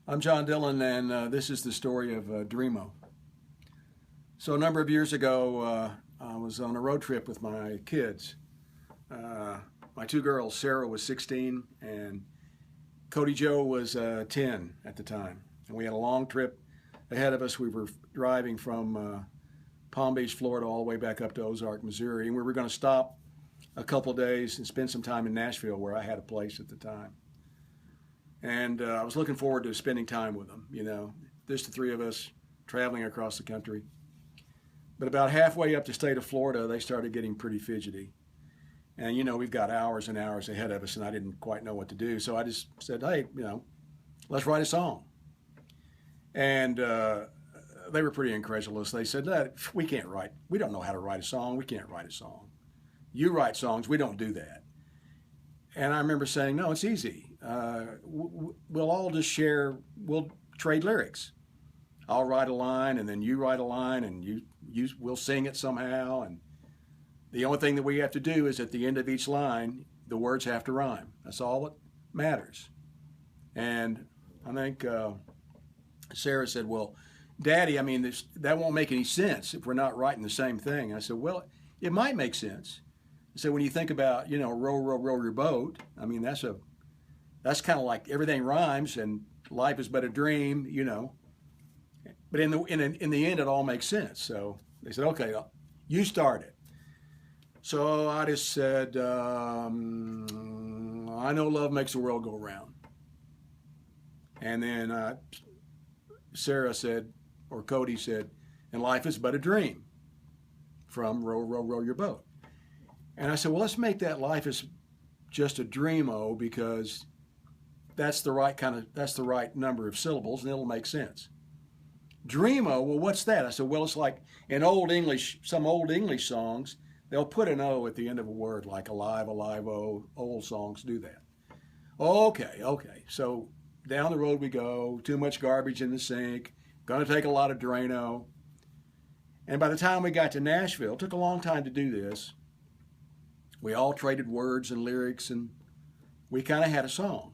I'm John Dillon, and this is the story of Dreamo. So a number of years ago, I was on a road trip with my kids. My two girls, Sarah was 16, and Cody Joe was 10 at the time. And we had a long trip ahead of us. We were driving from Palm Beach, Florida, all the way back up to Ozark, Missouri. And we were going to stop a couple of days and spend some time in Nashville, where I had a place at the time. And I was looking forward to spending time with them, just the three of us traveling across the country. But about halfway up the state of Florida, they started getting pretty fidgety. And, we've got hours and hours ahead of us, and I didn't quite know what to do. So I just said, hey, let's write a song. And they were pretty incredulous. They said, we can't write. We don't know how to write a song. We can't write a song. You write songs. We don't do that. And I remember saying, no, it's easy. We'll all just share, we'll trade lyrics. I'll write a line, and then you write a line, and we'll sing it somehow. And the only thing that we have to do is at the end of each line, the words have to rhyme. That's all that matters. And I think Sarah said, well, Daddy, that won't make any sense if we're not writing the same thing. I said, well, it might make sense. So when you think about, row, row, row your boat, that's kind of like everything rhymes and life is but a dream, But in the end, it all makes sense. So they said, okay, you start it. So I just said, I know love makes the world go round. And then Sarah said, or Cody said, and life is but a dream, from row, row, row your boat. And I said, well, let's make that life is just a dreamo, because that's the right number of syllables, and it'll make sense. Dreamo, well, what's that? I said, well, it's like in some old English songs, they'll put an O at the end of a word, like alive, alive-o. Old songs do that. Okay. So down the road we go, too much garbage in the sink, gonna take a lot of Drano. And by the time we got to Nashville, it took a long time to do this. We all traded words and lyrics, and we kind of had a song.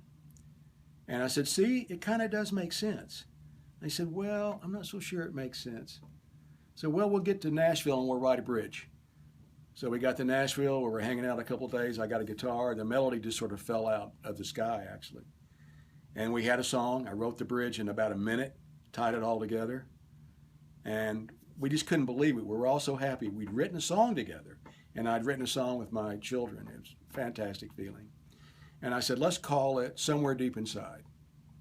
And I said, see, it kind of does make sense. They said, well, I'm not so sure it makes sense. So, well, we'll get to Nashville and we'll write a bridge. So we got to Nashville, where we're hanging out a couple of days. I got a guitar. The melody just sort of fell out of the sky, actually. And we had a song. I wrote the bridge in about a minute, tied it all together. And we just couldn't believe it. We were all so happy. We'd written a song together. And I'd written a song with my children. It was a fantastic feeling. And I said, let's call it Somewhere Deep Inside,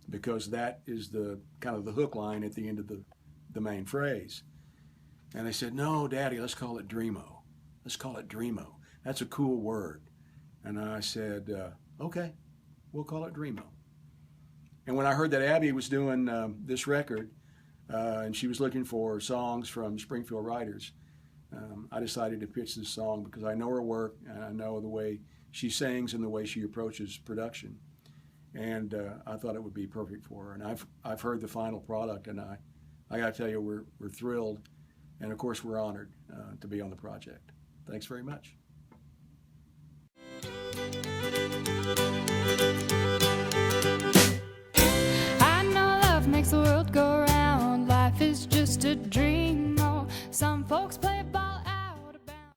because that is the kind of the hook line at the end of the main phrase. And they said, no, Daddy, let's call it Dreamo. Let's call it Dreamo. That's a cool word. And I said, okay, we'll call it Dreamo. And when I heard that Abbey was doing this record, and she was looking for songs from Springfield writers, I decided to pitch this song because I know her work, and I know the way she sings and the way she approaches production. And I thought it would be perfect for her. And I've heard the final product, and I got to tell you, we're thrilled, and of course we're honored to be on the project. Thanks very much. I know love makes the world go round. Life is just a dream.